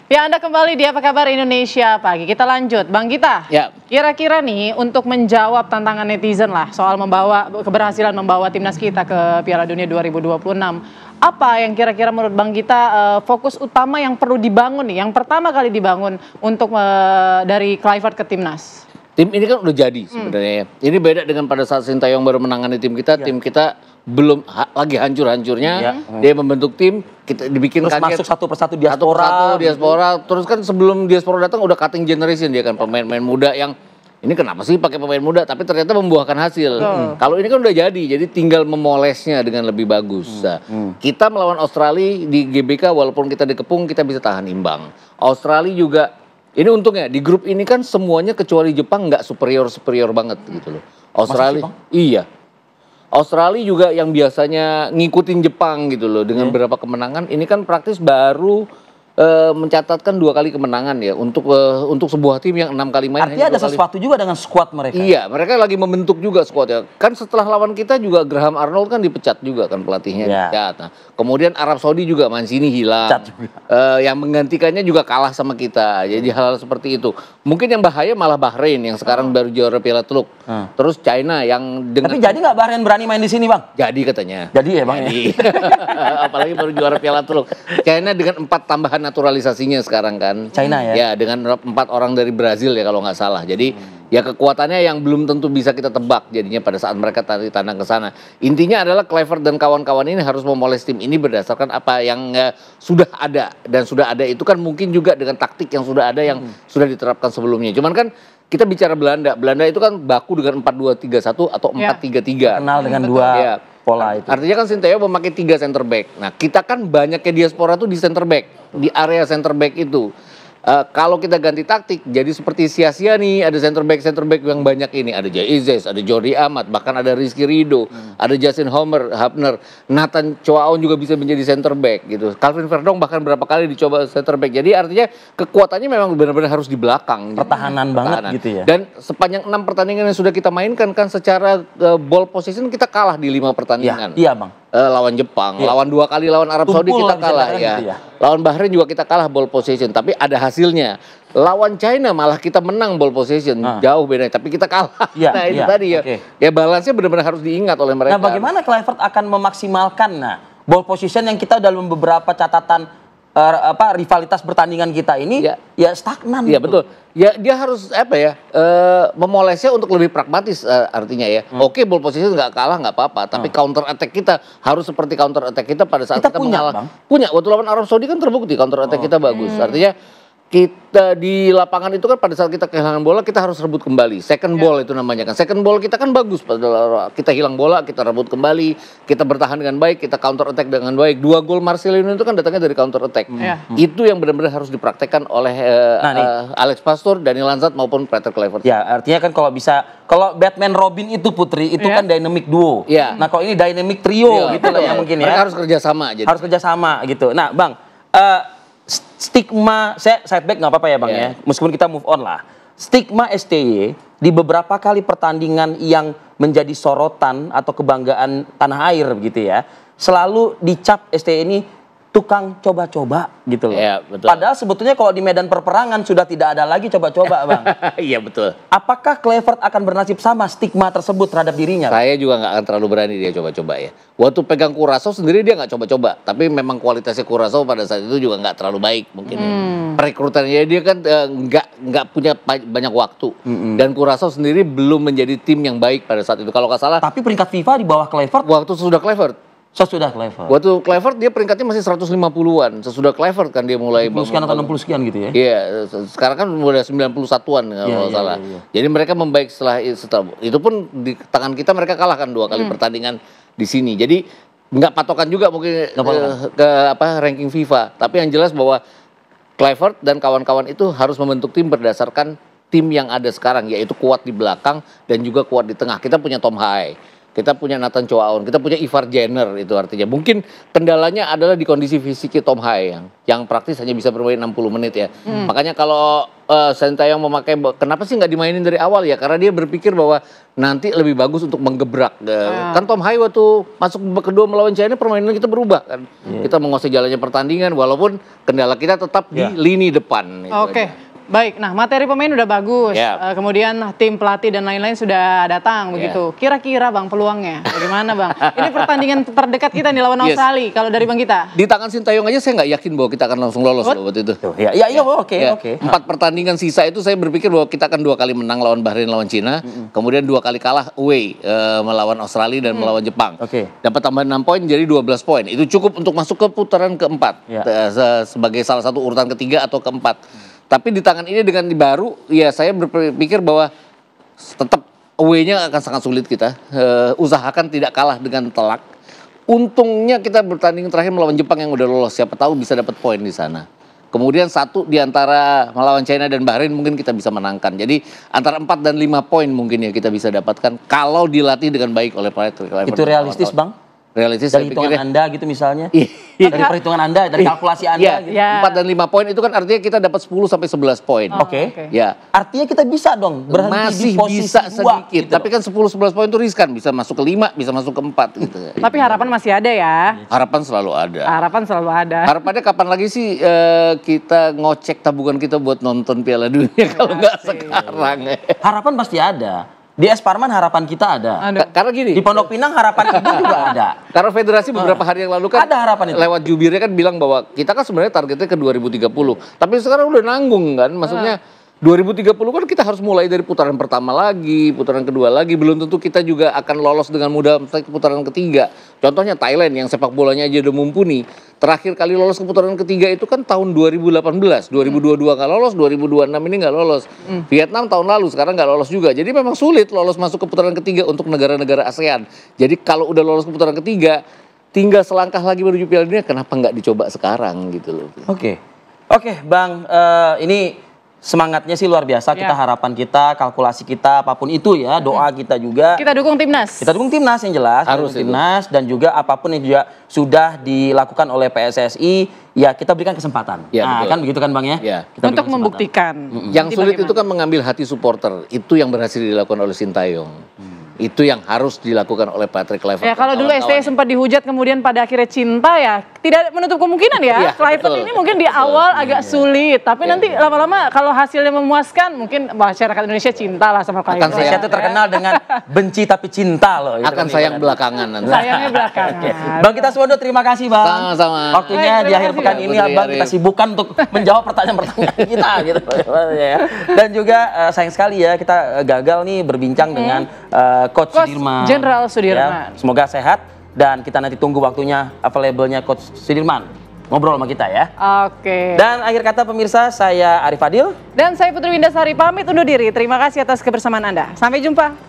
Ya, Anda kembali di Apa Kabar Indonesia Pagi. Kita lanjut, Bang Gita. Ya. Kira-kira nih untuk menjawab tantangan netizen lah soal keberhasilan membawa timnas kita ke Piala Dunia 2026. Apa yang kira-kira menurut Bang Gita fokus utama yang perlu dibangun nih, yang pertama kali dibangun untuk dari Kluivert ke timnas? Tim ini kan udah jadi sebenarnya ya. Ini beda dengan pada saat Sintayong baru menangani tim kita. Tim kita belum lagi hancur-hancurnya. Dia membentuk tim, kita dibikin terus kaget. masuk satu persatu diaspora. Diaspora. Terus kan sebelum diaspora datang udah cutting generation dia kan, pemain-pemain muda yang ini kenapa sih pakai pemain muda, tapi ternyata membuahkan hasil. Kalau ini kan udah jadi tinggal memolesnya dengan lebih bagus. Nah, kita melawan Australia di GBK walaupun kita dikepung kita bisa tahan imbang. Australia juga ini untungnya di grup ini kan semuanya kecuali Jepang nggak superior banget gitu loh. Australia, iya. Australia juga yang biasanya ngikutin Jepang gitu loh dengan beberapa kemenangan, ini kan praktis baru mencatatkan 2 kali kemenangan ya untuk sebuah tim yang 6 kali main. Artinya ada sesuatu juga dengan skuad mereka. Iya, mereka lagi membentuk juga skuadnya. Kan setelah lawan kita juga Graham Arnold kan dipecat juga kan pelatihnya. Dipecat. Nah, kemudian Arab Saudi juga Mancini hilang. Yang menggantikannya juga kalah sama kita. Jadi hal-hal seperti itu. Mungkin yang bahaya malah Bahrain yang sekarang baru juara Piala Teluk. Terus China yang dengan. Tapi jadi nggak Bahrain berani main di sini, Bang? Jadi katanya. Jadi ya, Bang. Jadi. Apalagi baru juara Piala Teluk. China dengan 4 tambahan naturalisasinya sekarang kan. China ya? Ya, dengan 4 orang dari Brazil ya kalau nggak salah. Jadi ya kekuatannya yang belum tentu bisa kita tebak jadinya pada saat mereka tarik tandang ke sana. Intinya adalah Kluivert dan kawan-kawan ini harus memoles tim ini berdasarkan apa yang sudah ada. Dan sudah ada itu kan mungkin juga dengan taktik yang sudah ada yang sudah diterapkan sebelumnya. Cuman kan kita bicara Belanda. Belanda itu kan baku dengan 4-2-3-1 atau 4-3-3. Kenal dengan dua pola itu. Artinya kan Sintayong memakai 3 center back. Nah, kita kan banyaknya diaspora tuh di center back, di area center back itu. Kalau kita ganti taktik, jadi seperti sia-sia nih, ada center back yang banyak ini. Ada Jay Izes, ada Jordi Amat, bahkan ada Rizky Ridho, ada Justin Hapner, Nathan Choaon juga bisa menjadi center back gitu. Calvin Verdong bahkan berapa kali dicoba center back. Jadi artinya kekuatannya memang benar-benar harus di belakang. Pertahanan banget gitu ya. Dan sepanjang 6 pertandingan yang sudah kita mainkan kan secara ball position kita kalah di 5 pertandingan. Iya, Bang. Lawan Jepang, lawan 2 kali lawan Arab Saudi kita kalah ya. Gitu ya. Lawan Bahrain juga kita kalah ball possession, tapi ada hasilnya. Lawan China malah kita menang ball possession, jauh bedanya, tapi kita kalah. Nah itu tadi ya. Ya balance-nya benar-benar harus diingat oleh mereka. Nah, bagaimana Kluivert akan memaksimalkan ball position yang kita dalam beberapa catatan rivalitas pertandingan kita ini ya stagnan. Iya betul. Ya dia harus memolesnya untuk lebih pragmatis artinya ya. Oke, ball position nggak kalah nggak apa-apa, tapi counter attack kita harus seperti counter attack kita pada saat kita mengalah. Punya. Waktu lawan Arab Saudi kan terbukti counter attack kita bagus. Artinya kita di lapangan itu kan pada saat kita kehilangan bola kita harus rebut kembali. Second ball itu namanya kan. Second ball kita kan bagus. Kita hilang bola, kita rebut kembali, kita bertahan dengan baik, kita counter attack dengan baik. 2 gol Marcelino itu kan datangnya dari counter attack. Itu yang benar-benar harus dipraktekkan oleh Alex Pastoor, Daniel Lanzat maupun Peter Kluivert. Ya, artinya kan kalau Batman Robin itu Putri itu kan dynamic duo. Nah, kalau ini dynamic trio gitu lah ya mungkin ya. Mereka harus kerjasama. Harus kerjasama gitu. Nah, Bang, stigma, side back nggak apa-apa ya Bang ya, meskipun kita move on lah. Stigma STY di beberapa kali pertandingan yang menjadi sorotan atau kebanggaan tanah air begitu ya, selalu dicap STY ini tukang coba-coba gitu loh. Ya, betul. Padahal sebetulnya kalau di medan perperangan sudah tidak ada lagi coba-coba Bang. Iya betul. Apakah Kluivert akan bernasib sama stigma tersebut terhadap dirinya? Saya juga nggak akan terlalu berani dia coba-coba ya. Waktu pegang Curaçao sendiri dia nggak coba-coba, tapi memang kualitasnya Curaçao pada saat itu juga nggak terlalu baik mungkin. Perekrutannya dia kan nggak punya banyak waktu, dan Curaçao sendiri belum menjadi tim yang baik pada saat itu kalau nggak salah. Tapi peringkat FIFA di bawah Kluivert. Waktu sudah Kluivert. Sesudah Kluivert. Waktu Kluivert dia peringkatnya masih 150-an. Sesudah Kluivert kan dia mulai 50 sekian atau 60 sekian gitu ya. Iya, sekarang kan udah 91-an kalau salah. Jadi mereka membaik setelah itu pun di tangan kita mereka kalahkan 2 kali pertandingan di sini. Jadi nggak patokan juga mungkin ke ranking FIFA. Tapi yang jelas bahwa Kluivert dan kawan-kawan itu harus membentuk tim berdasarkan tim yang ada sekarang, yaitu kuat di belakang dan juga kuat di tengah. Kita punya Tom Haay. kita punya Nathan Choaon, kita punya Ivar Jenner, itu artinya. Mungkin kendalanya adalah di kondisi fisiknya Tom Hae yang praktis hanya bisa bermain 60 menit ya. Makanya kalau Sintayong memakai, kenapa sih nggak dimainin dari awal ya? Karena dia berpikir bahwa nanti lebih bagus untuk menggebrak. Kan Tom Hae waktu masuk babak kedua melawan China permainan kita berubah kan. Kita menguasai jalannya pertandingan walaupun kendala kita tetap di lini depan. Oke. Baik, nah materi pemain udah bagus, kemudian tim pelatih dan lain-lain sudah datang begitu. Kira-kira Bang peluangnya bagaimana Bang? Ini pertandingan terdekat kita nih lawan Australia, kalau dari Bang Gita. Di tangan Sintayong aja saya nggak yakin bahwa kita akan langsung lolos loh waktu itu. Oke. 4 pertandingan sisa itu saya berpikir bahwa kita akan 2 kali menang lawan Bahrain, lawan Cina, kemudian 2 kali kalah away melawan Australia dan melawan Jepang. Dapat tambahan 6 poin jadi 12 poin. Itu cukup untuk masuk ke putaran keempat sebagai salah satu urutan ketiga atau keempat. Tapi di tangan ini dengan baru, ya saya berpikir bahwa tetap away-nya akan sangat sulit kita. Usahakan tidak kalah dengan telak. Untungnya kita bertanding terakhir melawan Jepang yang udah lolos, siapa tahu bisa dapat poin di sana. Kemudian 1 di antara melawan China dan Bahrain mungkin kita bisa menangkan. Jadi antara 4 dan 5 poin mungkin ya kita bisa dapatkan kalau dilatih dengan baik oleh Patrick Kluivert. Itu realistis Bang? Realistis dari hitungan Anda gitu misalnya? Dari perhitungan Anda, dari kalkulasi Anda gitu. 4 dan 5 poin itu kan artinya kita dapat 10 sampai 11 poin. Oke. Ya. Artinya kita bisa dong berhenti masih di posisi bisa 2, sedikit. gitu. Tapi kan 10-11 poin itu riskan, bisa masuk ke 5, bisa masuk ke 4 gitu. Tapi harapan masih ada ya. Harapan selalu ada. Harapan selalu ada. Harapannya kapan lagi sih kita ngocek tabungan kita buat nonton Piala Dunia kalau nggak sekarang. Harapan pasti ada. Di Es Parman harapan kita ada. Karena gini. Di Pondok Pinang harapan ibu juga ada. Karena federasi beberapa hari yang lalu kan ada harapan itu. Lewat jubirnya kan bilang bahwa kita kan sebenarnya targetnya ke 2030. Tapi sekarang udah nanggung kan. Maksudnya 2030 kan kita harus mulai dari putaran pertama lagi, putaran kedua lagi. Belum tentu kita juga akan lolos dengan mudah ke putaran ketiga. Contohnya Thailand yang sepak bolanya aja udah mumpuni. Terakhir kali lolos ke putaran ketiga itu kan tahun 2018. 2022 nggak lolos, 2026 ini nggak lolos. Vietnam tahun lalu, sekarang nggak lolos juga. Jadi memang sulit lolos masuk ke putaran ketiga untuk negara-negara ASEAN. Jadi kalau udah lolos ke putaran ketiga, tinggal selangkah lagi menuju Piala Dunia, kenapa nggak dicoba sekarang gitu loh. Oke, Bang, ini semangatnya sih luar biasa. Kita harapan kita, kalkulasi kita, apapun itu ya, doa kita juga. Kita dukung timnas. Kita dukung timnas yang jelas. Harus timnas dan juga apapun yang juga sudah dilakukan oleh PSSI, ya kita berikan kesempatan. Nah, kan begitu kan Bang ya? Kita untuk membuktikan. Yang sulit itu kan mengambil hati supporter. Itu yang berhasil dilakukan oleh Sintayong. Itu yang harus dilakukan oleh Patrick Kluivert. Ya kalau dulu STY sempat dihujat kemudian pada akhirnya cinta ya, tidak menutup kemungkinan ya. Kluivert ini mungkin di awal agak sulit, tapi nanti lama-lama kalau hasilnya memuaskan, mungkin masyarakat Indonesia cinta lah sama Kluivert. Indonesia itu terkenal dengan benci tapi cinta loh. Akan sayang belakangan nanti. Sayangnya belakangan. Bang Gita Suwondo, terima kasih Bang. Sama-sama. Waktunya di akhir pekan ini Bang kita sibukkan untuk menjawab pertanyaan-pertanyaan kita gitu. Dan juga sayang sekali ya kita gagal nih berbincang dengan Coach Sudirman. Jenderal Sudirman. Ya, semoga sehat dan kita nanti tunggu waktunya available-nya Coach Sudirman. Ngobrol sama kita ya. Oke. Dan akhir kata pemirsa, saya Arif Fadil. Dan saya Putri Windasari pamit undur diri. Terima kasih atas kebersamaan Anda. Sampai jumpa.